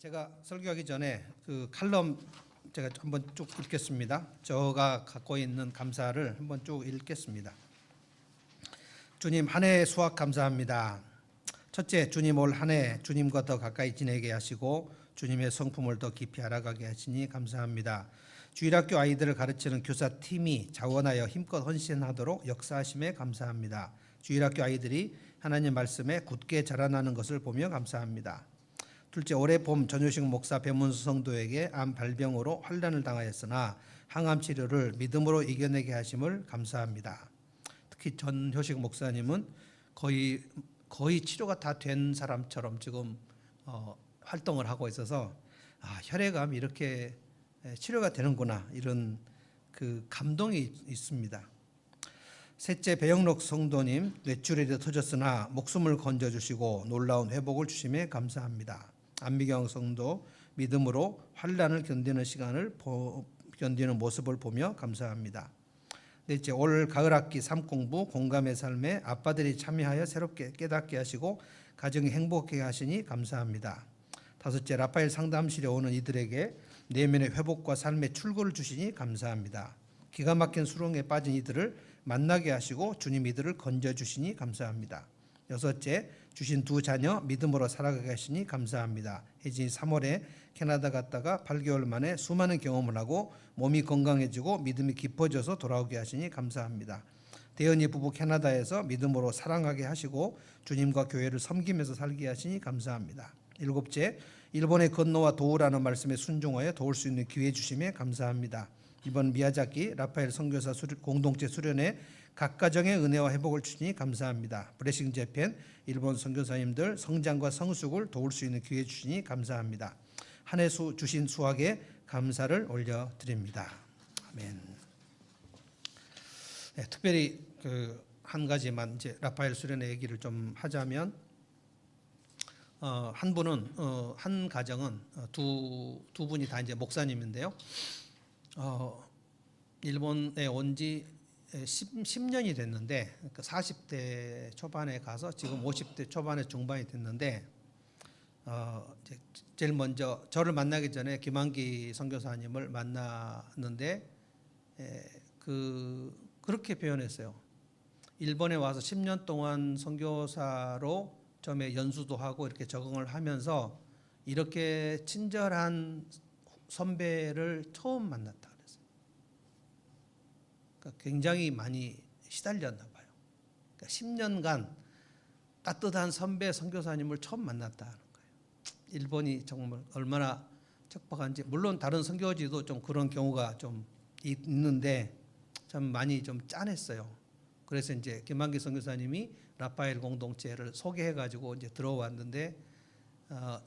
제가 설교하기 전에 그 칼럼 제가 한번 쭉 읽겠습니다. 저가 갖고 있는 감사를 한번 쭉 읽겠습니다. 주님, 한 해 수학 감사합니다. 첫째, 주님 올 한 해 주님과 더 가까이 지내게 하시고 주님의 성품을 더 깊이 알아가게 하시니 감사합니다. 주일학교 아이들을 가르치는 교사팀이 자원하여 힘껏 헌신하도록 역사하심에 감사합니다. 주일학교 아이들이 하나님 말씀에 굳게 자라나는 것을 보며 감사합니다. 둘째, 올해 봄 전효식 목사 배문수 성도에게 암 발병으로 환난을 당하였으나 항암 치료를 믿음으로 이겨내게 하심을 감사합니다. 특히 전효식 목사님은 거의 치료가 다 된 사람처럼 지금 활동을 하고 있어서 혈액암이 이렇게 치료가 되는구나, 이런 그 감동이 있습니다. 셋째, 배영록 성도님 뇌출혈이 터졌으나 목숨을 건져주시고 놀라운 회복을 주심에 감사합니다. 안미경 성도 믿음으로 환난을 견디는 견디는 모습을 보며 감사합니다. 넷째, 올 가을학기 3공부 공감의 삶에 아빠들이 참여하여 새롭게 깨닫게 하시고 가정이 행복하게 하시니 감사합니다. 다섯째, 라파엘 상담실에 오는 이들에게 내면의 회복과 삶의 출구를 주시니 감사합니다. 기가 막힌 수렁에 빠진 이들을 만나게 하시고 주님 이들을 건져주시니 감사합니다. 여섯째, 주신 두 자녀 믿음으로 살아가게 하시니 감사합니다. 혜진이 3월에 캐나다 갔다가 8개월 만에 수많은 경험을 하고 몸이 건강해지고 믿음이 깊어져서 돌아오게 하시니 감사합니다. 대현이 부부 캐나다에서 믿음으로 사랑하게 하시고 주님과 교회를 섬기면서 살게 하시니 감사합니다. 일곱째, 일본의 건노와 도우라는 말씀에 순종하여 도울 수 있는 기회 주심에 감사합니다. 이번 미야자키 라파엘 선교사 공동체 수련회 각 가정의 은혜와 회복을 주시니 감사합니다. 브레싱 재팬 일본 선교사님들 성장과 성숙을 도울 수 있는 기회 주시니 감사합니다. 한 해 주신 수학에 감사를 올려드립니다. 아멘. 네, 특별히 한 가지만 이제 라파엘 수련회 얘기를 좀 하자면, 한 분은 한 가정은 두 분이 다 이제 목사님인데요. 일본에 온 지 10년이 됐는데 40대 초반에 가서 지금 50대 초반에 중반이 됐는데, 이제 제일 먼저 저를 만나기 전에 김한기 선교사님을 만났는데 그렇게 표현했어요. 일본에 와서 10년 동안 선교사로 처음에 연수도 하고 이렇게 적응을 하면서 이렇게 친절한 선배를 처음 만났다 그랬어요. 그러니까 굉장히 많이 시달렸나 봐요. 그러니까 10년간 따뜻한 선배 선교사님을 처음 만났다는 거예요. 일본이 정말 얼마나 척박한지, 물론 다른 선교지도 좀 그런 경우가 좀 있는데 참 많이 좀 짠했어요. 그래서 이제 김한기 선교사님이 라파엘 공동체를 소개해가지고 이제 들어왔는데,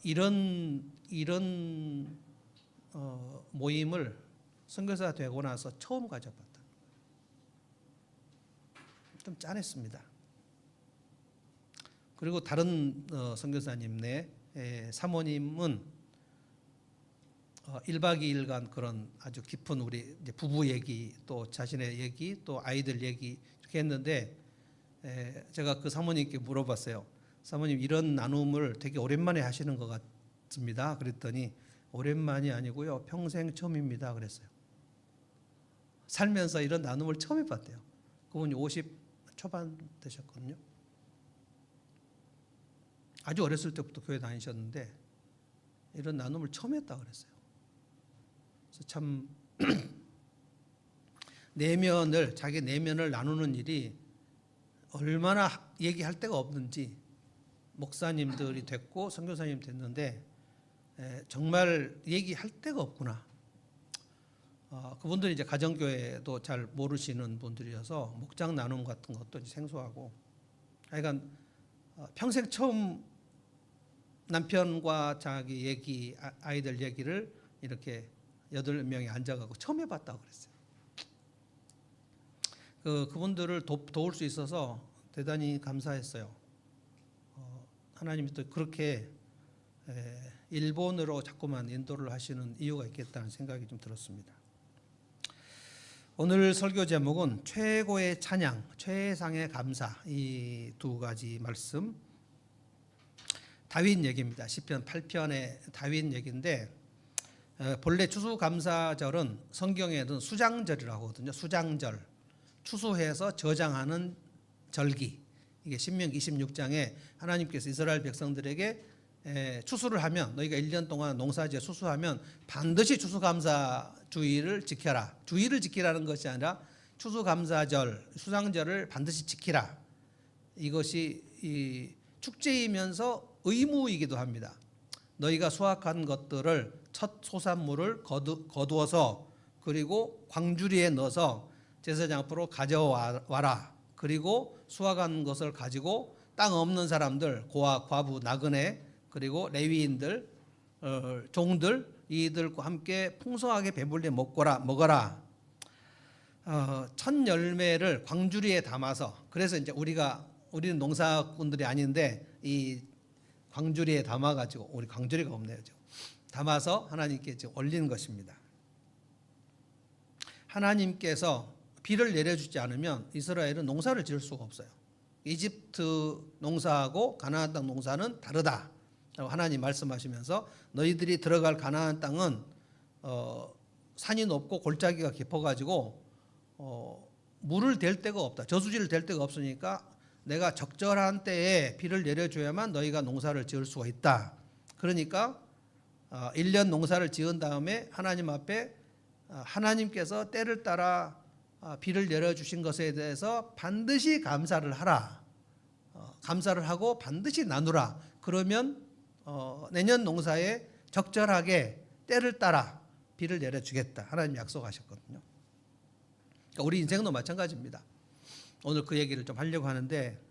이런 모임을 선교사 되고 나서 처음 가져봤다. 좀 짠했습니다. 그리고 다른 선교사님네 사모님은 1박 2일간 그런 아주 깊은 우리 이제 부부 얘기, 또 자신의 얘기, 또 아이들 얘기 이렇게 했는데, 제가 그 사모님께 물어봤어요. 사모님, 이런 나눔을 되게 오랜만에 하시는 것 같습니다. 그랬더니 오랜만이 아니고요, 평생 처음입니다 그랬어요. 살면서 이런 나눔을 처음 해봤대요. 그분이 50 초반 되셨거든요. 아주 어렸을 때부터 교회 다니셨는데 이런 나눔을 처음 했다 그랬어요. 그래서 참 자기 내면을 나누는 일이 얼마나 얘기할 데가 없는지, 목사님들이 됐고 선교사님 됐는데 정말 얘기할 데가 없구나. 그분들이 이제 가정교회도 잘 모르시는 분들이어서 목장 나눔 같은 것도 생소하고, 하여간 평생 처음 남편과 자기 얘기, 아이들 얘기를 이렇게 8명이 앉아가고 처음 해봤다고 그랬어요. 그분들을 도울 수 있어서 대단히 감사했어요. 하나님이 또 그렇게 일본으로 자꾸만 인도를 하시는 이유가 있겠다는 생각이 좀 들었습니다. 오늘 설교 제목은 최고의 찬양, 최상의 감사, 이 두 가지 말씀 다윗 얘기입니다. 시편 8편의 다윗 얘기인데 본래 추수감사절은 성경에는 수장절이라고 하거든요. 수장절, 추수해서 저장하는 절기. 이게 신명기 26장에 하나님께서 이스라엘 백성들에게 추수를 하면 너희가 1년 동안 농사지어 추수하면 반드시 추수감사 주의를 지켜라. 주의를 지키라는 것이 아니라 추수감사절, 수장절을 반드시 지키라. 이것이 이 축제이면서 의무이기도 합니다. 너희가 수확한 것들을 첫 소산물을 거두어서 그리고 광주리에 넣어서 제사장 앞으로 가져와라. 그리고 수확한 것을 가지고 땅 없는 사람들, 고아, 과부, 나그네, 그리고 레위인들, 종들 이들과 함께 풍성하게 배불리 먹어라. 첫 열매를 광주리에 담아서, 그래서 이제 우리는 농사꾼들이 아닌데 이 광주리에 담아가지고, 우리 광주리가 없네요. 담아서 하나님께 올리는 것입니다. 하나님께서 비를 내려주지 않으면 이스라엘은 농사를 지을 수가 없어요. 이집트 농사하고 가나안 땅 농사는 다르다. 하나님 말씀하시면서 너희들이 들어갈 가나안 땅은 산이 높고 골짜기가 깊어가지고 물을 댈 데가 없다. 저수지를 댈 데가 없으니까 내가 적절한 때에 비를 내려줘야만 너희가 농사를 지을 수가 있다. 그러니까 1년 농사를 지은 다음에 하나님 앞에 하나님께서 때를 따라 비를 내려주신 것에 대해서 반드시 감사를 하라. 감사를 하고 반드시 나누라. 그러면 내년 농사에 적절하게 때를 따라 비를 내려주겠다. 하나님 약속하셨거든요. 그러니까 우리 인생도 마찬가지입니다. 오늘 그 얘기를 좀 하려고 하는데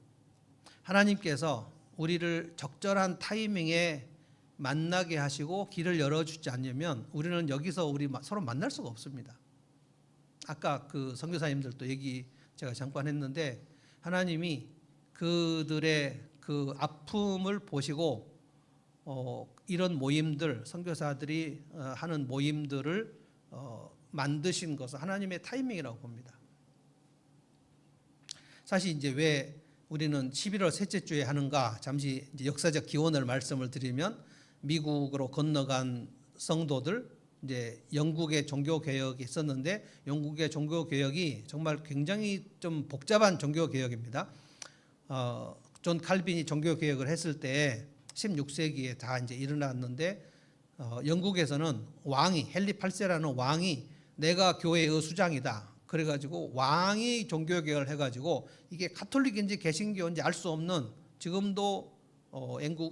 하나님께서 우리를 적절한 타이밍에 만나게 하시고 길을 열어주지 않으면 우리는 여기서 우리 서로 만날 수가 없습니다. 아까 그 선교사님들도 얘기 제가 잠깐 했는데 하나님이 그들의 그 아픔을 보시고 이런 모임들, 선교사들이 하는 모임들을 만드신 것은 하나님의 타이밍이라고 봅니다. 사실 이제 왜 우리는 11월 셋째 주에 하는가? 잠시 이제 역사적 기원을 말씀을 드리면 미국으로 건너간 성도들, 이제 영국의 종교 개혁이 있었는데 영국의 종교 개혁이 정말 굉장히 좀 복잡한 종교 개혁입니다. 존 칼빈이 종교 개혁을 했을 때 16세기에 다 이제 일어났는데 영국에서는 왕이 헨리 8세라는 왕이 내가 교회의 수장이다. 그래가지고 왕이 종교 개혁을 해가지고 이게 가톨릭인지 개신교인지 알 수 없는, 지금도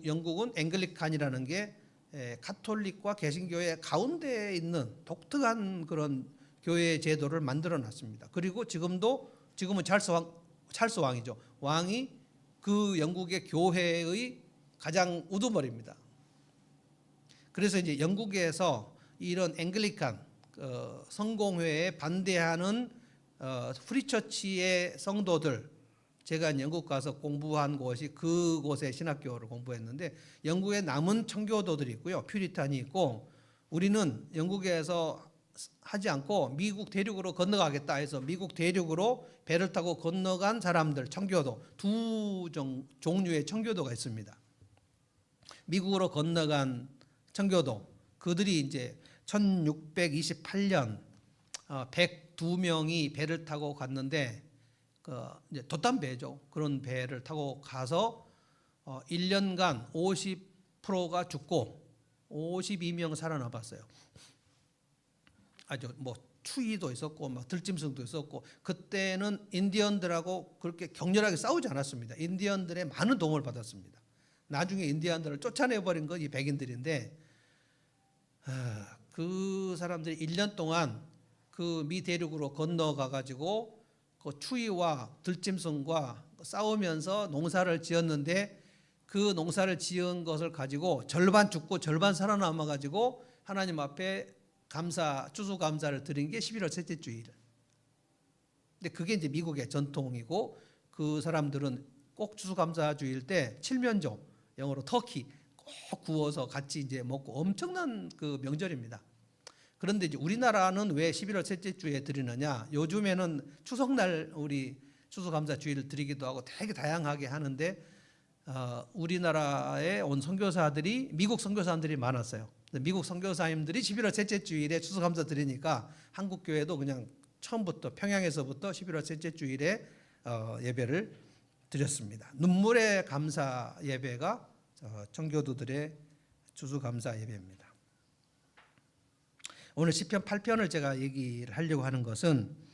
영국은 앵글리칸이라는 게 가톨릭과 개신교의 가운데에 있는 독특한 그런 교회 제도를 만들어 놨습니다. 그리고 지금은 찰스 왕이죠. 왕이 그 영국의 교회의 가장 우두머리입니다. 그래서 이제 영국에서 이런 앵글리칸 성공회에 반대하는 프리처치의 성도들, 제가 영국 가서 공부한 곳이 그곳의 신학교를 공부했는데 영국에 남은 청교도들이 있고요, 퓨리탄이 있고, 우리는 영국에서 하지 않고 미국 대륙으로 건너가겠다 해서 미국 대륙으로 배를 타고 건너간 사람들, 청교도, 두 종류의 청교도가 있습니다. 미국으로 건너간 청교도, 그들이 이제 1628년 102명이 배를 타고 갔는데 이제 돛담 배죠. 그런 배를 타고 가서 1년간 50%가 죽고 52명 살아남았어요. 아주 뭐 추위도 있었고 막 들짐승도 있었고, 그때는 인디언들하고 그렇게 격렬하게 싸우지 않았습니다. 인디언들의 많은 도움을 받았습니다. 나중에 인디언들을 쫓아내버린 건 이 백인들인데 그 사람들이 1년 동안 그 미 대륙으로 건너가 가지고 그 추위와 들짐승과 싸우면서 농사를 지었는데 그 농사를 지은 것을 가지고 절반 죽고 절반 살아남아 가지고 하나님 앞에 추수감사를 드린 게 11월 셋째 주일. 근데 그게 이제 미국의 전통이고, 그 사람들은 꼭 추수감사 주일 때 칠면조, 영어로 터키 꼭 구워서 같이 이제 먹고 엄청난 그 명절입니다. 그런데 이제 우리나라는 왜 11월 셋째 주에 드리느냐? 요즘에는 추석날 우리 추수감사 주일을 드리기도 하고 되게 다양하게 하는데 우리나라에 온 선교사들이 미국 선교사님들이 많았어요. 미국 선교사님들이 11월 셋째 주일에 추수감사 드리니까 한국 교회도 그냥 처음부터 평양에서부터 11월 셋째 주일에 예배를 드렸습니다. 눈물의 감사 예배가 청교도들의 추수감사 예배입니다. 오늘 시편 8편을 제가 얘기를 하려고 하는 것은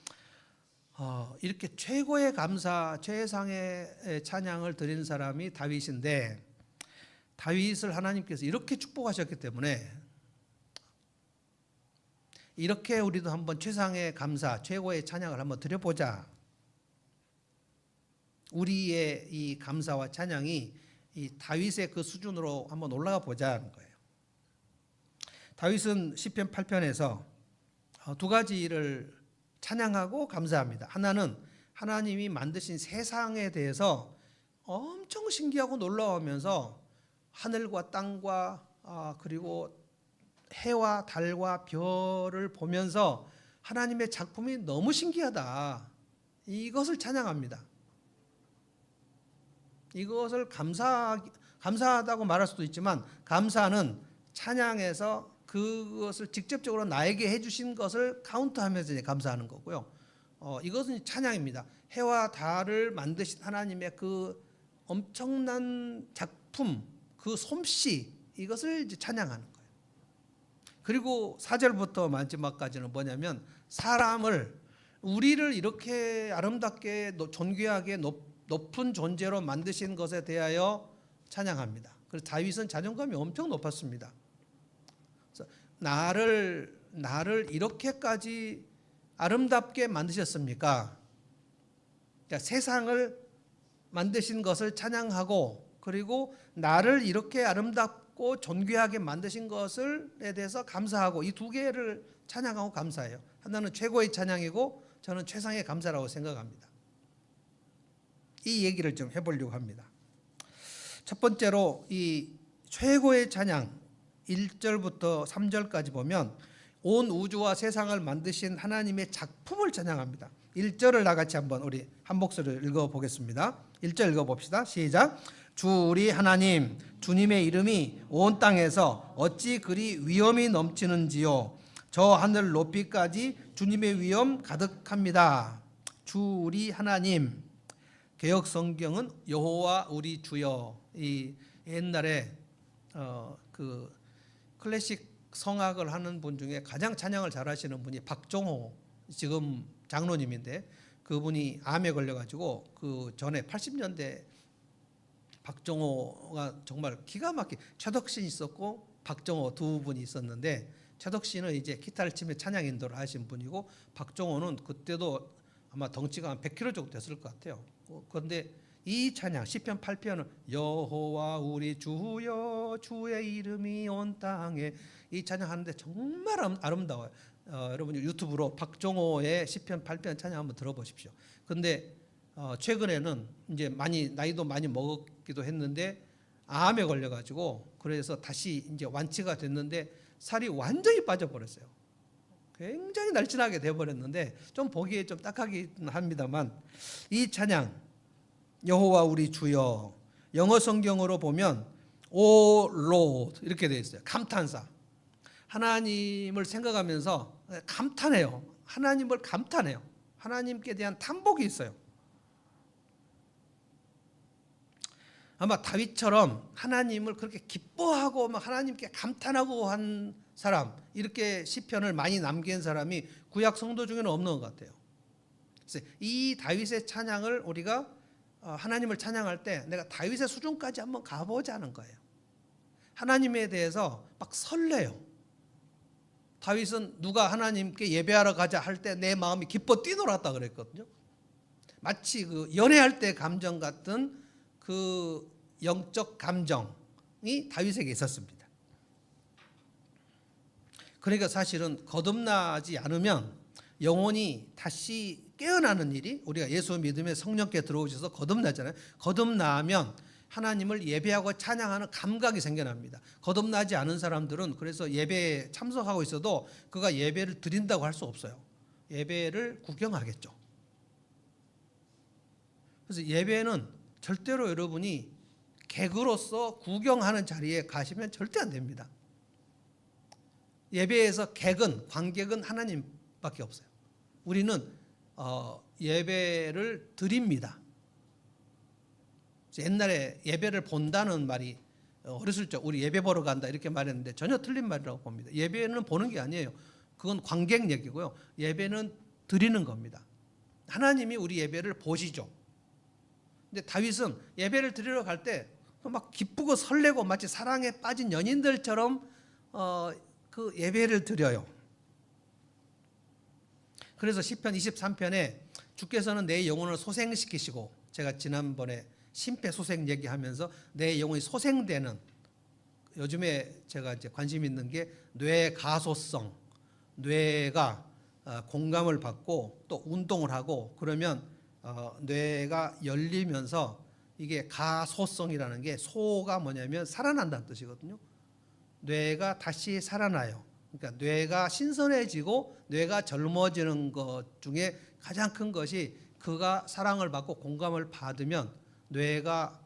이렇게 최고의 감사, 최상의 찬양을 드린 사람이 다윗인데, 다윗을 하나님께서 이렇게 축복하셨기 때문에 이렇게 우리도 한번 최상의 감사, 최고의 찬양을 한번 드려보자. 우리의 이 감사와 찬양이 이 다윗의 그 수준으로 한번 올라가 보자는 거예요. 다윗은 시편 8편에서 두 가지를 찬양하고 감사합니다. 하나는 하나님이 만드신 세상에 대해서 엄청 신기하고 놀라워하면서 하늘과 땅과 그리고 해와 달과 별을 보면서 하나님의 작품이 너무 신기하다. 이것을 찬양합니다. 이것을 감사하다고 말할 수도 있지만, 감사는 찬양에서 그것을 직접적으로 나에게 해주신 것을 카운트하면서 이제 감사하는 거고요. 이것은 찬양입니다. 해와 달을 만드신 하나님의 그 엄청난 작품, 그 솜씨, 이것을 이제 찬양하는 거예요. 그리고 4절부터 마지막까지는 뭐냐면, 사람을, 우리를 이렇게 아름답게 존귀하게 높은 존재로 만드신 것에 대하여 찬양합니다. 그래서 다윗은 자존감이 엄청 높았습니다. 그래서 나를 이렇게까지 아름답게 만드셨습니까? 그러니까 세상을 만드신 것을 찬양하고, 그리고 나를 이렇게 아름답고 존귀하게 만드신 것에 대해서 감사하고, 이 두 개를 찬양하고 감사해요. 하나는 최고의 찬양이고, 저는 최상의 감사라고 생각합니다. 이 얘기를 좀 해보려고 합니다. 첫 번째로 이 최고의 찬양 1절부터 3절까지 보면 온 우주와 세상을 만드신 하나님의 작품을 찬양합니다. 1절을 나같이 한번 우리 한 목소리를 읽어보겠습니다. 1절 읽어봅시다. 시작. 주 우리 하나님, 주님의 이름이 온 땅에서 어찌 그리 위엄이 넘치는지요. 저 하늘 높이까지 주님의 위엄 가득합니다. 주 우리 하나님. 개역 성경은 여호와 우리 주여. 이 옛날에 그 클래식 성악을 하는 분 중에 가장 찬양을 잘하시는 분이 박종호, 지금 장로님인데, 그분이 암에 걸려가지고 그 전에 80년대 박종호가 정말 기가 막히게, 최덕신 있었고 박종호 두 분이 있었는데, 최덕신은 이제 기타를 치며 찬양 인도를 하신 분이고, 박종호는 그때도 아마 덩치가 한 100kg 정도 됐을 것 같아요. 그런데 이 찬양 시편 8편은 여호와 우리 주여 주의 이름이 온 땅에, 이 찬양하는데 정말 아름다워요. 여러분 유튜브로 박종호의 시편 8편 찬양 한번 들어보십시오. 그런데 최근에는 이제 나이도 많이 먹었기도 했는데 암에 걸려가지고, 그래서 다시 이제 완치가 됐는데 살이 완전히 빠져버렸어요. 굉장히 날씬하게 돼버렸는데 좀 보기에 좀 딱하긴 합니다만, 이 찬양 여호와 우리 주여, 영어 성경으로 보면 O Lord 이렇게 되어 있어요. 감탄사. 하나님을 생각하면서 감탄해요. 하나님을 감탄해요. 하나님께 대한 탐복이 있어요. 아마 다윗처럼 하나님을 그렇게 기뻐하고 하나님께 감탄하고 한 사람, 이렇게 시편을 많이 남긴 사람이 구약 성도 중에는 없는 것 같아요. 그래서 이 다윗의 찬양을 우리가 하나님을 찬양할 때 내가 다윗의 수준까지 한번 가보자는 거예요. 하나님에 대해서 막 설레요. 다윗은 누가 하나님께 예배하러 가자 할 때 내 마음이 기뻐 뛰놀았다 그랬거든요. 마치 그 연애할 때 감정 같은 그 영적 감정이 다윗에게 있었습니다. 그러니까 사실은 거듭나지 않으면 영혼이 다시 깨어나는 일이, 우리가 예수 믿음에 성령께 들어오셔서 거듭나잖아요. 거듭나면 하나님을 예배하고 찬양하는 감각이 생겨납니다. 거듭나지 않은 사람들은 그래서 예배에 참석하고 있어도 그가 예배를 드린다고 할 수 없어요. 예배를 구경하겠죠. 그래서 예배는 절대로 여러분이 객으로서 구경하는 자리에 가시면 절대 안 됩니다. 예배에서 객은, 관객은 하나님밖에 없어요. 우리는 예배를 드립니다. 옛날에 예배를 본다는 말이 어렸을 적 우리 예배 보러 간다 이렇게 말했는데 전혀 틀린 말이라고 봅니다. 예배는 보는 게 아니에요. 그건 관객 얘기고요. 예배는 드리는 겁니다. 하나님이 우리 예배를 보시죠. 근데 다윗은 예배를 드리러 갈 때 막 기쁘고 설레고 마치 사랑에 빠진 연인들처럼 그 예배를 드려요. 그래서 시편 23편에 주께서는 내 영혼을 소생시키시고, 제가 지난번에 심폐소생 얘기하면서 내 영혼이 소생되는, 요즘에 제가 이제 관심 있는 게 뇌 가소성, 뇌가 공감을 받고 또 운동을 하고 그러면 뇌가 열리면서, 이게 가소성이라는 게 소가 뭐냐면 살아난다는 뜻이거든요. 뇌가 다시 살아나요. 그러니까 뇌가 신선해지고 뇌가 젊어지는 것 중에 가장 큰 것이, 그가 사랑을 받고 공감을 받으면 뇌가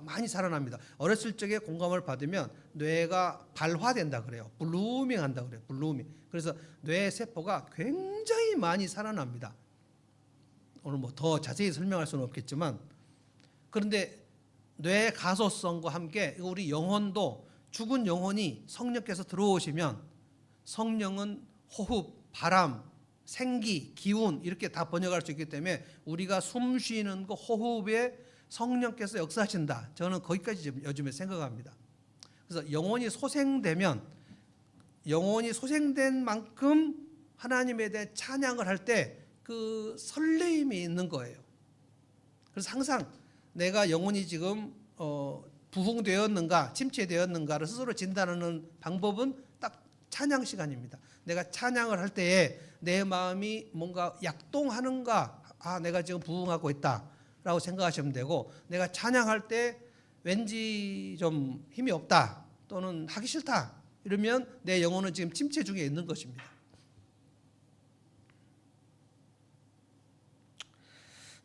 많이 살아납니다. 어렸을 적에 공감을 받으면 뇌가 발화된다 그래요. 블루밍 한다 그래요. 블루밍. 그래서 뇌 세포가 굉장히 많이 살아납니다. 오늘 뭐 더 자세히 설명할 수는 없겠지만, 그런데 뇌 가소성과 함께 우리 영혼도, 죽은 영혼이 성령께서 들어오시면 성령은 호흡, 바람, 생기, 기운 이렇게 다 번역할 수 있기 때문에 우리가 숨 쉬는 거 호흡에 성령께서 역사하신다. 저는 거기까지 요즘에 생각합니다. 그래서 영혼이 소생되면, 영혼이 소생된 만큼 하나님에 대해 찬양을 할 때 그 설레임이 있는 거예요. 그래서 항상 내가 영혼이 지금 부흥되었는가 침체되었는가를 스스로 진단하는 방법은 딱 찬양 시간입니다. 내가 찬양을 할 때에 내 마음이 뭔가 약동하는가, 내가 지금 부흥하고 있다 라고 생각하시면 되고, 내가 찬양할 때 왠지 좀 힘이 없다 또는 하기 싫다 이러면 내 영혼은 지금 침체 중에 있는 것입니다.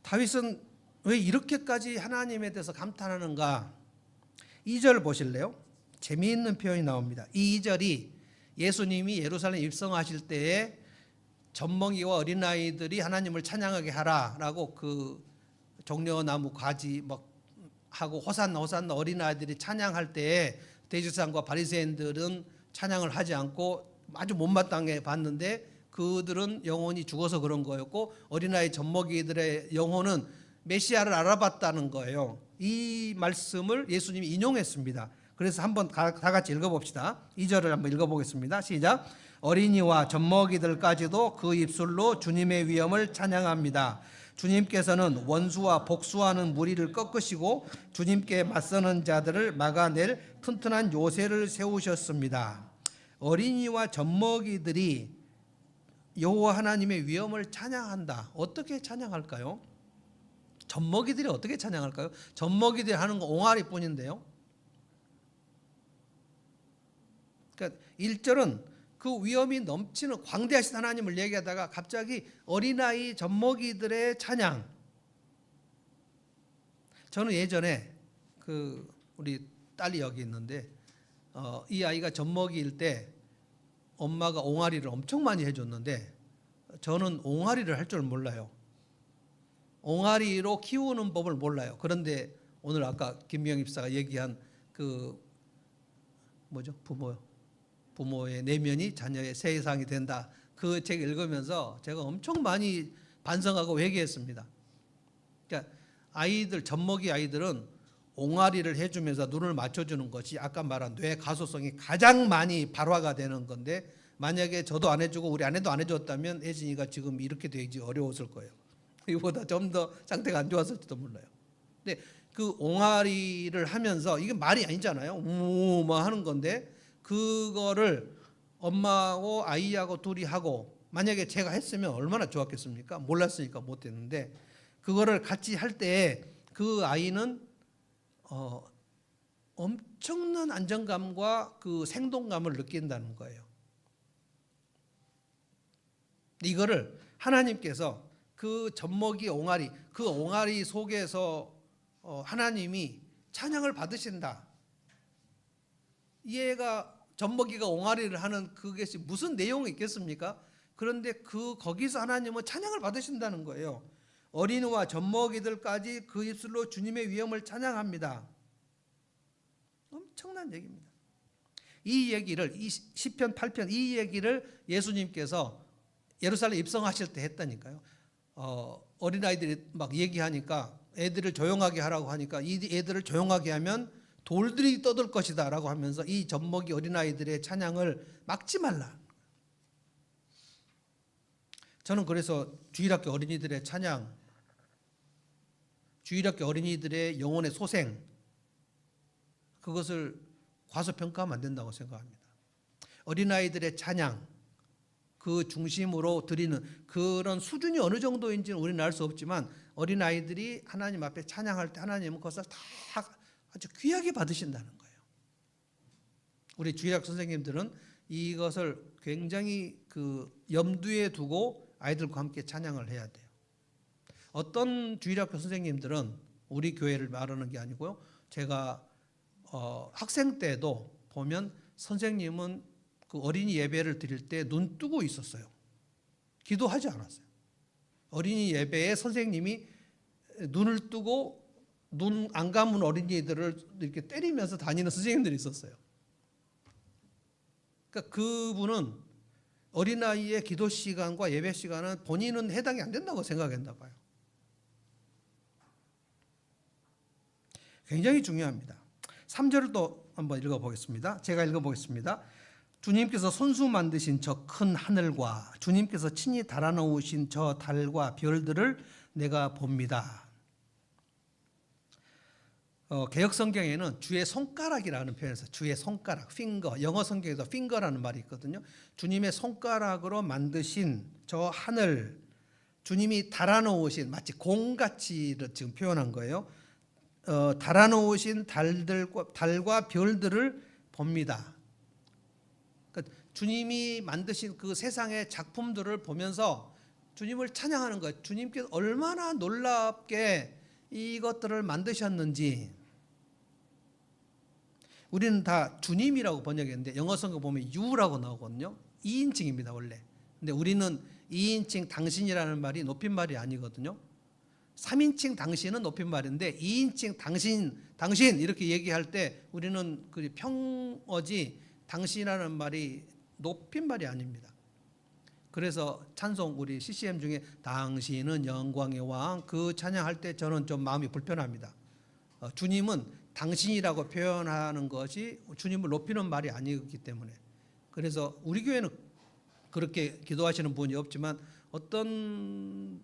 다윗은 왜 이렇게까지 하나님에 대해서 감탄하는가? 2절 보실래요? 재미있는 표현이 나옵니다. 이 2절이 예수님이 예루살렘 입성하실 때에 젖먹이와 어린아이들이 하나님을 찬양하게 하라라고 그 종려나무 가지 막 하고 호산나 호산나 어린아이들이 찬양할 때에 대제사장과 바리새인들은 찬양을 하지 않고 아주 못마땅해 봤는데, 그들은 영혼이 죽어서 그런 거였고 어린아이 젖먹이들의 영혼은 메시아를 알아봤다는 거예요. 이 말씀을 예수님이 인용했습니다. 그래서 한번 다 같이 읽어봅시다. 2절을 한번 읽어보겠습니다. 시작. 어린이와 젖먹이들까지도 그 입술로 주님의 위엄을 찬양합니다. 주님께서는 원수와 복수하는 무리를 꺾으시고 주님께 맞서는 자들을 막아낼 튼튼한 요새를 세우셨습니다. 어린이와 젖먹이들이 여호와 하나님의 위엄을 찬양한다. 어떻게 찬양할까요? 젖먹이들이 어떻게 찬양할까요? 젖먹이들이 하는 거 옹알이뿐인데요. 그러니까 1절은 그 위엄이 넘치는 광대하신 하나님을 얘기하다가 갑자기 어린아이 젖먹이들의 찬양. 저는 예전에 우리 딸이 여기 있는데 이 아이가 젖먹이일 때 엄마가 옹알이를 엄청 많이 해줬는데 저는 옹알이를 할 줄 몰라요. 옹알이로 키우는 법을 몰라요. 그런데 오늘 아까 김명 입사가 얘기한 부모의 내면이 자녀의 세상이 된다. 그 책 읽으면서 제가 엄청 많이 반성하고 회개했습니다. 그러니까 아이들, 젖먹이 아이들은 옹알이를 해주면서 눈을 맞춰주는 것이 아까 말한 뇌 가소성이 가장 많이 발화가 되는 건데, 만약에 저도 안 해주고 우리 아내도 안 해줬다면 혜진이가 지금 이렇게 되지 어려웠을 거예요. 이보다 좀 더 상태가 안 좋았을지도 몰라요. 근데 그 옹알이를 하면서, 이게 말이 아니잖아요. 우마 하는 건데, 그거를 엄마하고 아이하고 둘이 하고, 만약에 제가 했으면 얼마나 좋았겠습니까? 몰랐으니까 못했는데, 그거를 같이 할 때 그 아이는 엄청난 안정감과 그 생동감을 느낀다는 거예요. 이거를 하나님께서 그 젖먹이 옹알이, 그 옹알이 속에서 하나님이 찬양을 받으신다. 얘가 젖먹이가 옹알이를 하는 그것이 무슨 내용이 있겠습니까? 그런데 거기서 하나님은 찬양을 받으신다는 거예요. 어린이와 젖먹이들까지 그 입술로 주님의 위엄을 찬양합니다. 엄청난 얘기입니다. 이 얘기를 이 시편 8편 이 얘기를 예수님께서 예루살렘 입성하실 때 했다니까요. 어린아이들이 막 얘기하니까 애들을 조용하게 하라고 하니까 이 애들을 조용하게 하면 돌들이 떠들 것이다 라고 하면서 이 젖먹이 어린아이들의 찬양을 막지 말라. 저는 그래서 주일학교 어린이들의 찬양, 주일학교 어린이들의 영혼의 소생, 그것을 과소평가하면 안 된다고 생각합니다. 어린아이들의 찬양, 그 중심으로 드리는 그런 수준이 어느 정도인지는 우리는 알 수 없지만 어린아이들이 하나님 앞에 찬양할 때 하나님은 그것을 다 아주 귀하게 받으신다는 거예요. 우리 주일학 선생님들은 이것을 굉장히 염두에 두고 아이들과 함께 찬양을 해야 돼요. 어떤 주일학교 선생님들은 우리 교회를 말하는 게 아니고요. 제가 학생 때도 보면 선생님은 그 어린이 예배를 드릴 때 눈 뜨고 있었어요. 기도하지 않았어요. 어린이 예배에 선생님이 눈을 뜨고 눈 안 감은 어린이들을 이렇게 때리면서 다니는 선생님들이 있었어요. 그러니까 그분은 어린아이의 기도 시간과 예배 시간은 본인은 해당이 안 된다고 생각했나 봐요. 굉장히 중요합니다. 3절을 또 한번 읽어보겠습니다. 제가 읽어보겠습니다. 주님께서 손수 만드신 저 큰 하늘과 주님께서 친히 달아놓으신 저 달과 별들을 내가 봅니다. 개역 성경에는 주의 손가락이라는 표현에서 주의 손가락, finger, 영어 성경에도 finger라는 말이 있거든요. 주님의 손가락으로 만드신 저 하늘, 주님이 달아놓으신 마치 공같이 지금 표현한 거예요. 달아놓으신 달과 별들을 봅니다. 그러니까 주님이 만드신 그 세상의 작품들을 보면서 주님을 찬양하는 거예요. 주님께서 얼마나 놀랍게 이것들을 만드셨는지. 우리는 다 주님이라고 번역했는데 영어 성경 보면 you라고 나오거든요. 2인칭입니다 원래. 근데 우리는 2인칭 당신이라는 말이 높임말이 아니거든요. 3인칭 당신은 높임말인데 2인칭 당신 이렇게 얘기할 때 우리는 그 평어지 당신이라는 말이 높임말이 아닙니다. 그래서 찬송 우리 CCM 중에 당신은 영광의 왕 그 찬양할 때 저는 좀 마음이 불편합니다. 주님은 당신이라고 표현하는 것이 주님을 높이는 말이 아니기 때문에. 그래서 우리 교회는 그렇게 기도하시는 분이 없지만 어떤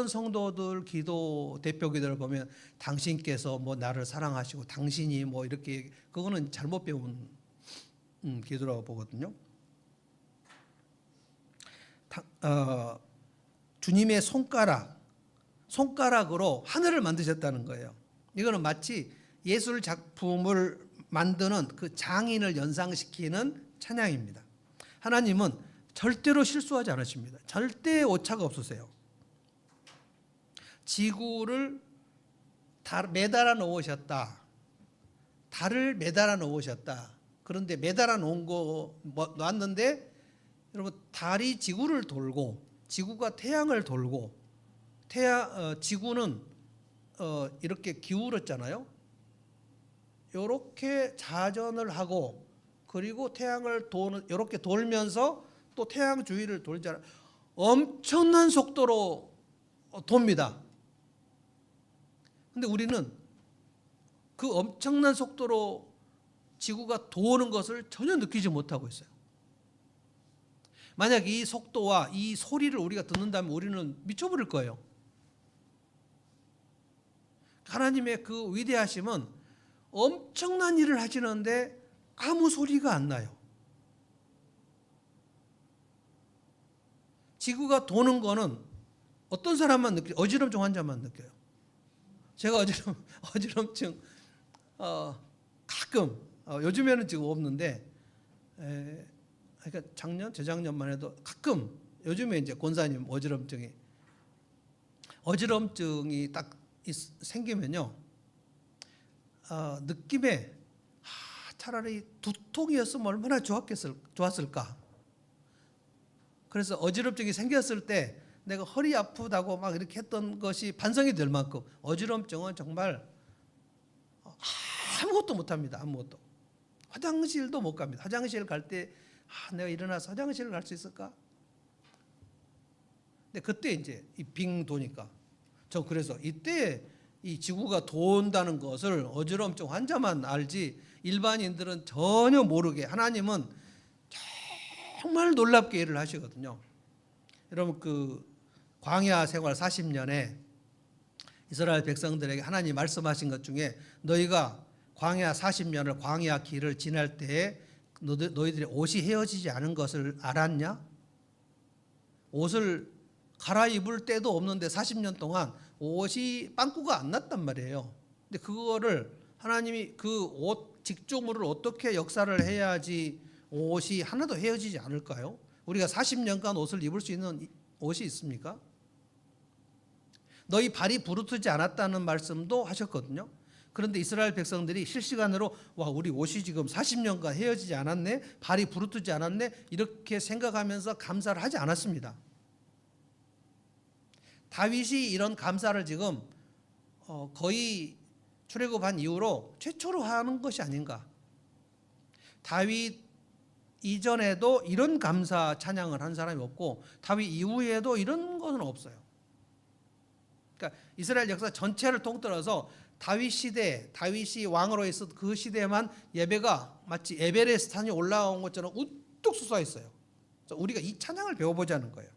성도들 기도 대표 기도를 보면 당신께서 뭐 나를 사랑하시고 당신이 뭐 이렇게 그거는 잘못 배운 기도라고 보거든요. 주님의 손가락으로 하늘을 만드셨다는 거예요. 이거는 마치 예술 작품을 만드는 그 장인을 연상시키는 찬양입니다. 하나님은 절대로 실수하지 않으십니다. 절대 오차가 없으세요. 지구를 매달아 놓으셨다. 달을 매달아 놓으셨다. 그런데 매달아 놓은 거 놨는데 여러분 달이 지구를 돌고 지구가 태양을 돌고 지구는 이렇게 기울었잖아요. 이렇게 자전을 하고 그리고 태양을 이렇게 돌면서 또 태양 주위를 돌잖아요. 엄청난 속도로 돕니다. 근데 우리는 그 엄청난 속도로 지구가 도는 것을 전혀 느끼지 못하고 있어요. 만약 이 속도와 이 소리를 우리가 듣는다면 우리는 미쳐버릴 거예요. 하나님의 그 위대하심은 엄청난 일을 하시는데 아무 소리가 안 나요. 지구가 도는 거는 어떤 사람만 느껴요? 어지럼증 환자만 느껴요. 제가 어지럼증 가끔 요즘에는 지금 없는데 그러니까 작년 재작년만 해도 가끔 요즘에 이제 권사님 어지럼증이 딱 생기면요 느낌에 차라리 두통이었으면 얼마나 좋았을까. 그래서 어지럼증이 생겼을 때 내가 허리 아프다고 막 이렇게 했던 것이 반성이 될 만큼 어지럼증은 정말 아무것도 못합니다. 아무것도. 화장실도 못 갑니다. 화장실 갈 때 내가 일어나서 화장실을 갈 수 있을까? 근데 그때 이제 이 빙 도니까 저 그래서 이때 이 지구가 돈다는 것을 어지럼증 환자만 알지 일반인들은 전혀 모르게 하나님은 정말 놀랍게 일을 하시거든요. 여러분 그 광야 생활 40년에 이스라엘 백성들에게 하나님 말씀하신 것 중에 너희가 광야 40년을 광야 길을 지날 때에 너희들의 옷이 헤어지지 않은 것을 알았냐? 옷을 갈아입을 때도 없는데 40년 동안 옷이 빵꾸가 안 났단 말이에요. 근데 그거를 하나님이 그 옷 직종물을 어떻게 역사를 해야지 옷이 하나도 헤어지지 않을까요? 우리가 40년간 옷을 입을 수 있는 옷이 있습니까? 너희 발이 부르트지 않았다는 말씀도 하셨거든요. 그런데 이스라엘 백성들이 실시간으로 와 우리 옷이 지금 40년간 헤어지지 않았네, 발이 부르트지 않았네 이렇게 생각하면서 감사를 하지 않았습니다. 다윗이 이런 감사를 지금 거의 출애굽한 이후로 최초로 하는 것이 아닌가. 다윗 이전에도 이런 감사 찬양을 한 사람이 없고 다윗 이후에도 이런 것은 없어요. 그러니까 이스라엘 역사 전체를 통틀어서 다윗 시대, 다윗이 왕으로 있었던 그 시대에만 예배가 마치 에베레스트 산이 올라온 것처럼 우뚝 솟아있어요. 그래서 우리가 이 찬양을 배워보자는 거예요.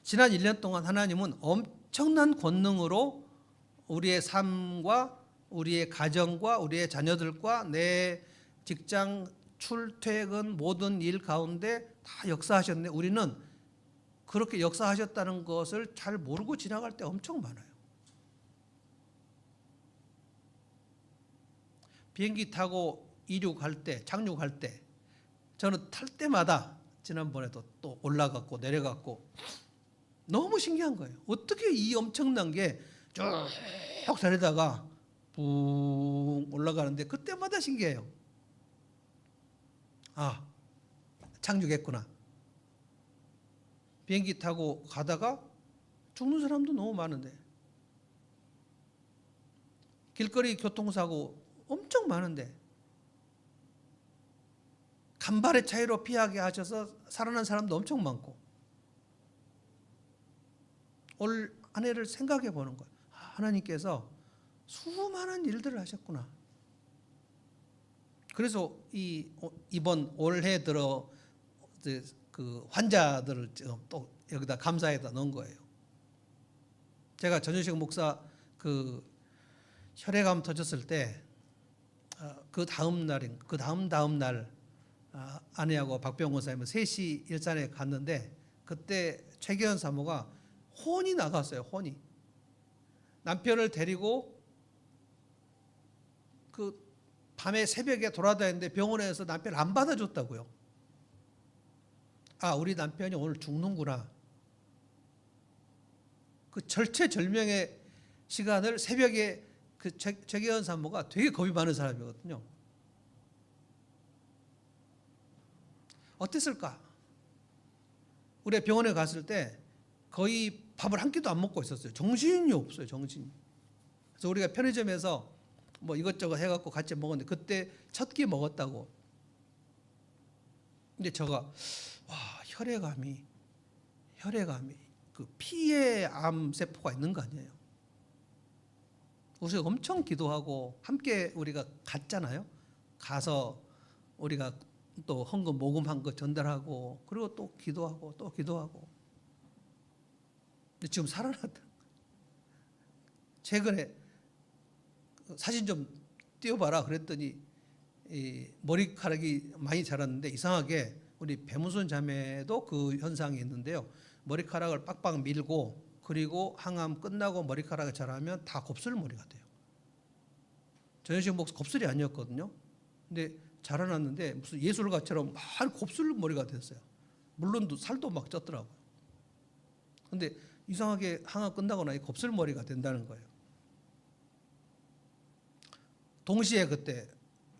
지난 1년 동안 하나님은 엄청난 권능으로 우리의 삶과 우리의 가정과 우리의 자녀들과 내 직장 출퇴근 모든 일 가운데 다 역사하셨네. 우리는 그렇게 역사하셨다는 것을 잘 모르고 지나갈 때 엄청 많아요. 비행기 타고 이륙할 때, 착륙할 때 저는 탈 때마다 지난번에도 또 올라갔고 내려갔고 너무 신기한 거예요. 어떻게 이 엄청난 게 쭉 달리다가 붕 올라가는데 그때마다 신기해요. 착륙했구나. 비행기 타고 가다가 죽는 사람도 너무 많은데 길거리 교통사고 엄청 많은데 간발의 차이로 피하게 하셔서 살아난 사람도 엄청 많고 올 한 해를 생각해 보는 거예요. 하나님께서 수많은 일들을 하셨구나. 그래서 이번 올해 들어 그 환자들을 또 여기다 감사에다 넣은 거예요. 제가 전효식 목사 그 혈액암 터졌을 때 그 다음 날 아내하고 박병호 사님은 셋이 일산에 갔는데 그때 최기현 사모가 혼이 나갔어요. 혼이. 남편을 데리고 그 밤에 새벽에 돌아다녔는데 병원에서 남편을 안 받아줬다고요. 우리 남편이 오늘 죽는구나. 그 절체절명의 시간을 새벽에 그 최기현 산모가 되게 겁이 많은 사람이거든요. 어땠을까? 우리 병원에 갔을 때 거의 밥을 한 끼도 안 먹고 있었어요. 정신이 없어요. 정신이. 그래서 우리가 편의점에서 뭐 이것저것 해갖고 같이 먹었는데 그때 첫 끼 먹었다고. 근데 제가 혈액암이 그 피에 암 세포가 있는 거 아니에요? 그래서 엄청 기도하고 함께 우리가 갔잖아요. 가서 우리가 또 헌금 모금한 거 전달하고 그리고 또 기도하고 또 기도하고. 근데 지금 살아났다. 최근에 사진 좀 띄워봐라 그랬더니 이 머리카락이 많이 자랐는데 이상하게 우리 배무선 자매도 그 현상이 있는데요. 머리카락을 빡빡 밀고 그리고 항암 끝나고 머리카락이 자라면 다 곱슬머리가 돼요. 전현식 목사 곱슬이 아니었거든요. 근데 자라났는데 무슨 예술가처럼 막 곱슬머리가 됐어요. 물론 살도 막 쪘더라고요. 근데 이상하게 항암 끝나고 나니 곱슬머리가 된다는 거예요. 동시에 그때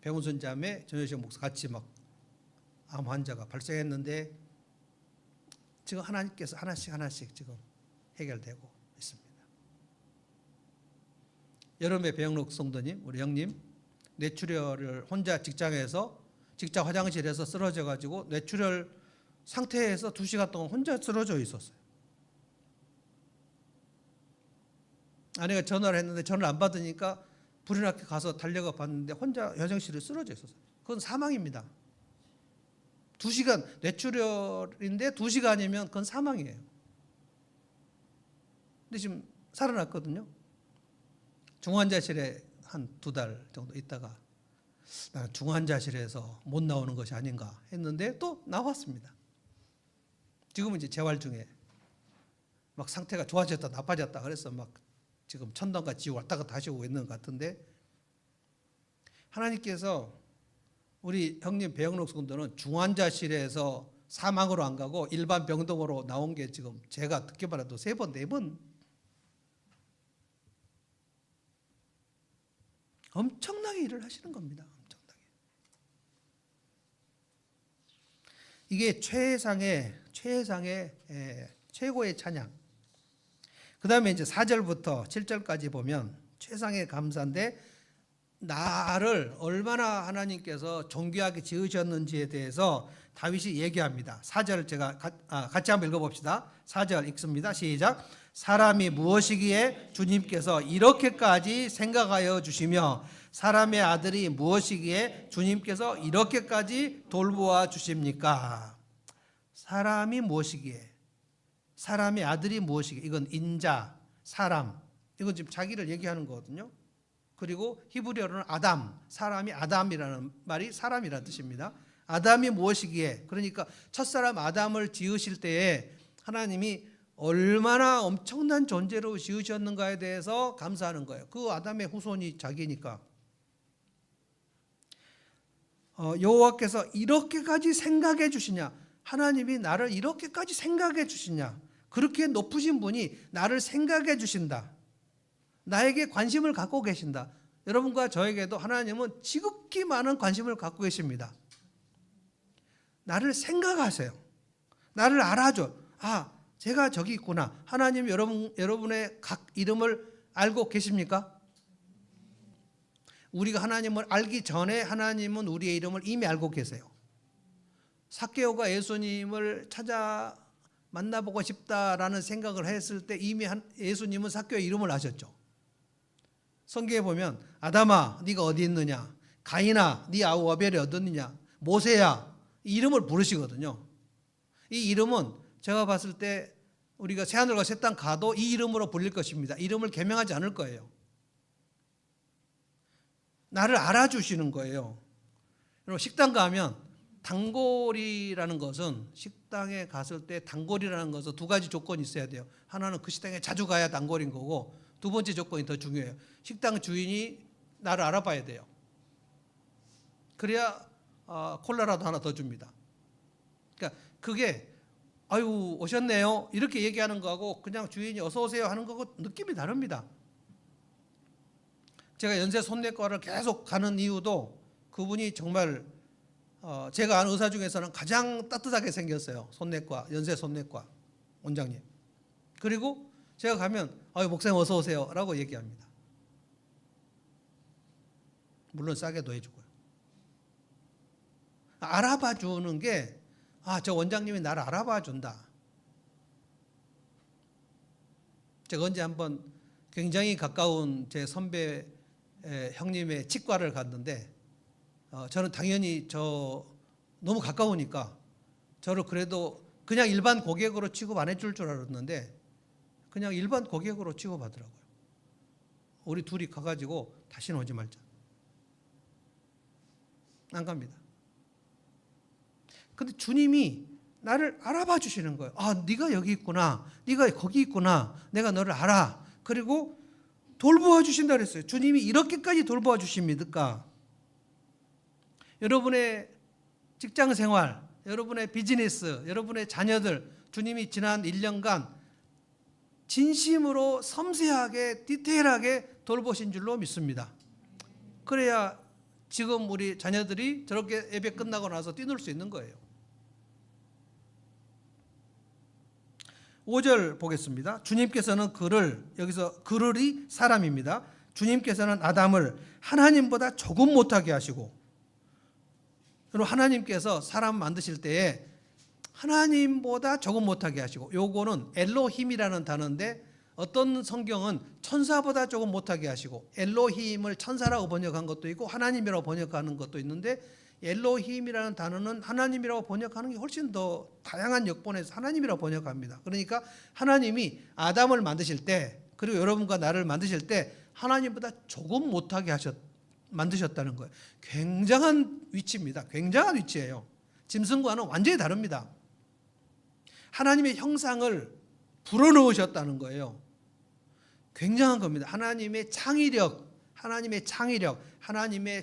배문순 자매, 전효식 목사 같이 막 암 환자가 발생했는데 지금 하나님께서 하나씩 지금 해결되고 있습니다. 여름에 배영록 성도님, 우리 형님 뇌출혈을 혼자 직장 화장실에서 쓰러져 가지고 뇌출혈 상태에서 2시간 동안 혼자 쓰러져 있었어요. 아내가 전화를 했는데 전화를 안 받으니까 불이 나게 가서 달려가 봤는데 혼자 화장실에 쓰러져 있었어요. 그건 사망입니다. 2시간, 뇌출혈인데 2시간이면 그건 사망이에요. 근데 지금 살아났거든요. 중환자실에 한 2달 정도 있다가 나는 중환자실에서 못 나오는 것이 아닌가 했는데 또 나왔습니다. 지금은 이제 재활 중에 막 상태가 좋아졌다 나빠졌다 그래서 막 지금 천당과 지옥 왔다 갔다 하시고 있는 것 같은데, 하나님께서 우리 형님 배영록 성도는 중환자실에서 사망으로 안 가고 일반 병동으로 나온 게 지금 제가 듣기만 해도 3번, 4번 엄청나게 일을 하시는 겁니다. 엄청나게. 이게 최고의 찬양. 그 다음에 이제 4절부터 7절까지 보면 최상의 감사인데, 나를 얼마나 하나님께서 존귀하게 지으셨는지에 대해서 다윗이 얘기합니다. 4절 제가 같이 한번 읽어봅시다. 4절 읽습니다. 시작. 사람이 무엇이기에 주님께서 이렇게까지 생각하여 주시며 사람의 아들이 무엇이기에 주님께서 이렇게까지 돌보아 주십니까? 사람이 무엇이기에, 사람의 아들이 무엇이기에, 이건 인자, 사람, 이건 지금 자기를 얘기하는 거거든요. 그리고 히브리어로는 아담, 사람이 아담이라는 말이 사람이라는 뜻입니다. 아담이 무엇이기에, 그러니까 첫사람 아담을 지으실 때에 하나님이 얼마나 엄청난 존재로 지으셨는가에 대해서 감사하는 거예요. 그 아담의 후손이 자기니까. 여호와께서 이렇게까지 생각해 주시냐, 하나님이 나를 이렇게까지 생각해 주시냐, 그렇게 높으신 분이 나를 생각해 주신다, 나에게 관심을 갖고 계신다. 여러분과 저에게도 하나님은 지극히 많은 관심을 갖고 계십니다. 나를 생각하세요. 나를 알아줘. 제가 저기 있구나. 하나님 여러분의 각 이름을 알고 계십니까? 우리가 하나님을 알기 전에 하나님은 우리의 이름을 이미 알고 계세요. 삭개오가 예수님을 찾아 만나보고 싶다라는 생각을 했을 때 이미 예수님은 삭개오의 이름을 아셨죠. 성경에 보면 아담아 네가 어디 있느냐, 가인아 네 아우 아벨이 어디 있느냐, 모세야, 이 이름을 부르시거든요. 이 이름은 제가 봤을 때 우리가 새하늘과 새 땅 가도 이 이름으로 불릴 것입니다. 이름을 개명하지 않을 거예요. 나를 알아주시는 거예요. 여러분 식당 가면 단골이라는 것은, 식당에 갔을 때 단골이라는 것은 2가지 조건이 있어야 돼요. 하나는 그 식당에 자주 가야 단골인 거고, 2번째 조건이 더 중요해요. 식당 주인이 나를 알아봐야 돼요. 그래야 콜라라도 하나 더 줍니다. 그러니까 그게 아유 오셨네요 이렇게 얘기하는 거하고 그냥 주인이 어서 오세요 하는 거하고 느낌이 다릅니다. 제가 연세 손내과를 계속 가는 이유도 그분이 정말 제가 아는 의사 중에서는 가장 따뜻하게 생겼어요. 연세 손내과 원장님. 그리고 제가 가면 목사님 어서 오세요 라고 얘기합니다. 물론 싸게도 해주고요. 알아봐 주는 게, 저 원장님이 나를 알아봐 준다. 제가 언제 한번 굉장히 가까운 제 선배 형님의 치과를 갔는데, 저는 당연히 너무 가까우니까 저를 그래도 그냥 일반 고객으로 취급 안 해줄 줄 알았는데 그냥 일반 고객으로 취급하더라고요. 우리 둘이 가가지고 다시는 오지 말자. 안 갑니다. 근데 주님이 나를 알아봐 주시는 거예요. 네가 여기 있구나, 네가 거기 있구나, 내가 너를 알아. 그리고 돌보아 주신다 그랬어요. 주님이 이렇게까지 돌보아 주십니까? 여러분의 직장 생활, 여러분의 비즈니스, 여러분의 자녀들, 주님이 지난 1년간 진심으로 섬세하게 디테일하게 돌보신 줄로 믿습니다. 그래야 지금 우리 자녀들이 저렇게 예배 끝나고 나서 뛰놀 수 있는 거예요. 5절 보겠습니다. 주님께서는 여기서 그를이 사람입니다. 주님께서는 아담을 하나님보다 조금 못하게 하시고, 그리고 하나님께서 사람 만드실 때에 하나님보다 조금 못하게 하시고, 요거는 엘로힘이라는 단어인데 어떤 성경은 천사보다 조금 못하게 하시고, 엘로힘을 천사라고 번역한 것도 있고 하나님이라고 번역하는 것도 있는데, 엘로힘이라는 단어는 하나님이라고 번역하는 게 훨씬 더 다양한 역본에서 하나님이라고 번역합니다. 그러니까 하나님이 아담을 만드실 때, 그리고 여러분과 나를 만드실 때 하나님보다 조금 못하게 만드셨다는 거예요. 굉장한 위치입니다. 굉장한 위치예요. 짐승과는 완전히 다릅니다. 하나님의 형상을 불어넣으셨다는 거예요. 굉장한 겁니다. 하나님의 창의력, 하나님의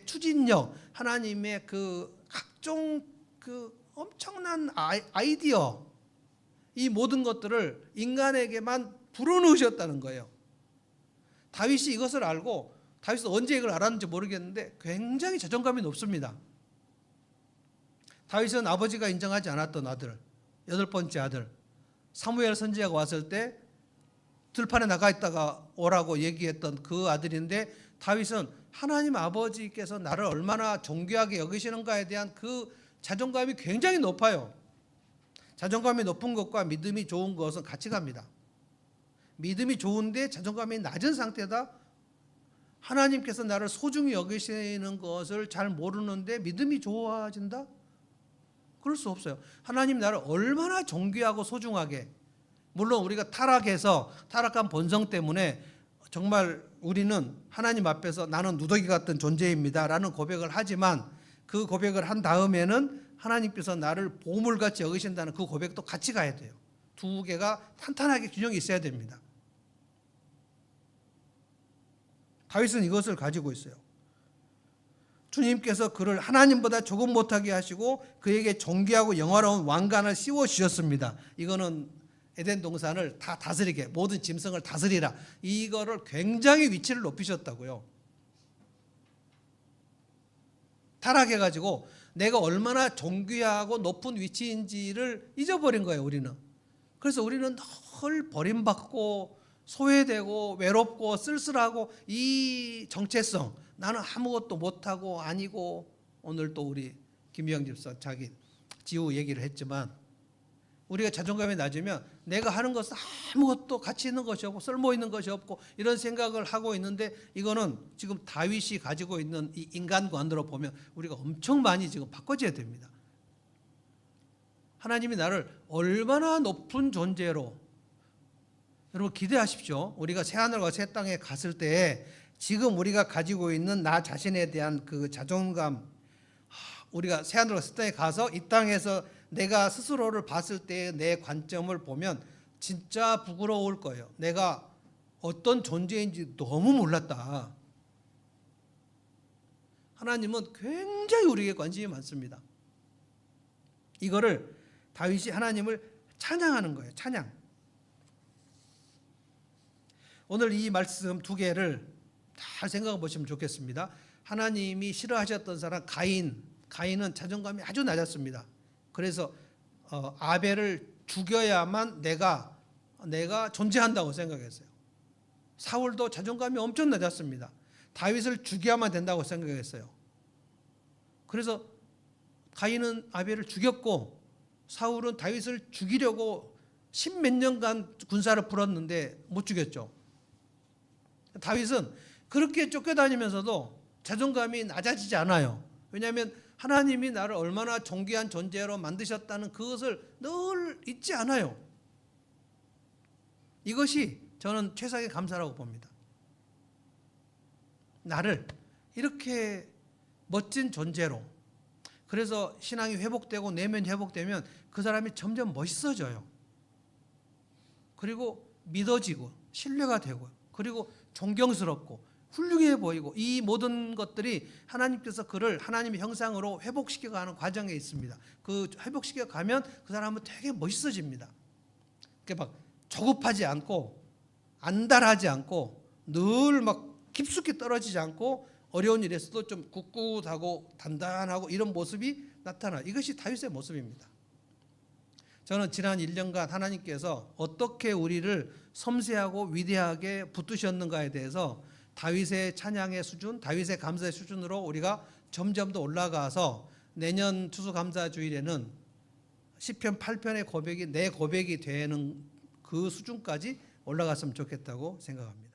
추진력, 하나님의 그 각종 그 엄청난 아이디어, 이 모든 것들을 인간에게만 불어넣으셨다는 거예요. 다윗이 이것을 알고, 다윗은 언제 이걸 알았는지 모르겠는데 굉장히 자존감이 높습니다. 다윗은 아버지가 인정하지 않았던 아들, 8번째 아들, 사무엘 선지자가 왔을 때 들판에 나가 있다가 오라고 얘기했던 그 아들인데, 다윗은 하나님 아버지께서 나를 얼마나 존귀하게 여기시는가에 대한 그 자존감이 굉장히 높아요. 자존감이 높은 것과 믿음이 좋은 것은 같이 갑니다. 믿음이 좋은데 자존감이 낮은 상태다? 하나님께서 나를 소중히 여기시는 것을 잘 모르는데 믿음이 좋아진다? 그럴 수 없어요. 하나님 나를 얼마나 존귀하고 소중하게, 물론 우리가 타락한 본성 때문에 정말 우리는 하나님 앞에서 나는 누더기 같은 존재입니다 라는 고백을 하지만, 그 고백을 한 다음에는 하나님께서 나를 보물같이 여기신다는 그 고백도 같이 가야 돼요. 두 개가 탄탄하게 균형이 있어야 됩니다. 다윗은 이것을 가지고 있어요. 주님께서 그를 하나님보다 조금 못하게 하시고 그에게 존귀하고 영화로운 왕관을 씌워 주셨습니다. 이거는 에덴 동산을 다 다스리게, 모든 짐승을 다스리라, 이거를 굉장히 위치를 높이셨다고요. 타락해가지고 내가 얼마나 존귀하고 높은 위치인지를 잊어버린 거예요, 우리는. 그래서 우리는 늘 버림받고 소외되고 외롭고 쓸쓸하고, 이 정체성, 나는 아무것도 못하고 아니고, 오늘 또 우리 김희영 집사 자기 지우 얘기를 했지만, 우리가 자존감이 낮으면 내가 하는 것은 아무것도 가치 있는 것이 없고 쓸모 있는 것이 없고 이런 생각을 하고 있는데, 이거는 지금 다윗이 가지고 있는 이 인간관으로 보면 우리가 엄청 많이 지금 바꿔줘야 됩니다. 하나님이 나를 얼마나 높은 존재로, 여러분 기대하십시오. 우리가 새하늘과 새 땅에 갔을 때 지금 우리가 가지고 있는 나 자신에 대한 그 자존감, 우리가 새하늘과 새 땅에 가서 이 땅에서 내가 스스로를 봤을 때 내 관점을 보면 진짜 부끄러울 거예요. 내가 어떤 존재인지 너무 몰랐다. 하나님은 굉장히 우리에게 관심이 많습니다. 이거를 다윗이 하나님을 찬양하는 거예요. 찬양. 오늘 이 말씀 두 개를 잘 생각해 보시면 좋겠습니다. 하나님이 싫어하셨던 사람 가인은 자존감이 아주 낮았습니다. 그래서 아벨을 죽여야만 내가 존재한다고 생각했어요. 사울도 자존감이 엄청 낮았습니다. 다윗을 죽여야만 된다고 생각했어요. 그래서 가인은 아벨을 죽였고 사울은 다윗을 죽이려고 10몇 년간 군사를 풀었는데 못 죽였죠. 다윗은 그렇게 쫓겨다니면서도 자존감이 낮아지지 않아요. 왜냐하면 하나님이 나를 얼마나 존귀한 존재로 만드셨다는 그것을 늘 잊지 않아요. 이것이 저는 최상의 감사라고 봅니다. 나를 이렇게 멋진 존재로, 그래서 신앙이 회복되고 내면이 회복되면 그 사람이 점점 멋있어져요. 그리고 믿어지고 신뢰가 되고, 그리고 존경스럽고 훌륭해 보이고, 이 모든 것들이 하나님께서 그를 하나님의 형상으로 회복시켜가는 과정에 있습니다. 그 회복시켜 가면 그 사람은 되게 멋있어집니다. 그러니까 막 조급하지 않고 안달하지 않고 늘 막 깊숙이 떨어지지 않고 어려운 일에서도 좀 꿋꿋하고 단단하고 이런 모습이 나타나. 이것이 다윗의 모습입니다. 저는 지난 1년간 하나님께서 어떻게 우리를 섬세하고 위대하게 붙드셨는가에 대해서 다윗의 찬양의 수준, 다윗의 감사의 수준으로 우리가 점점 더 올라가서 내년 추수감사주일에는 시편 8편의 고백이 내 고백이 되는 그 수준까지 올라갔으면 좋겠다고 생각합니다.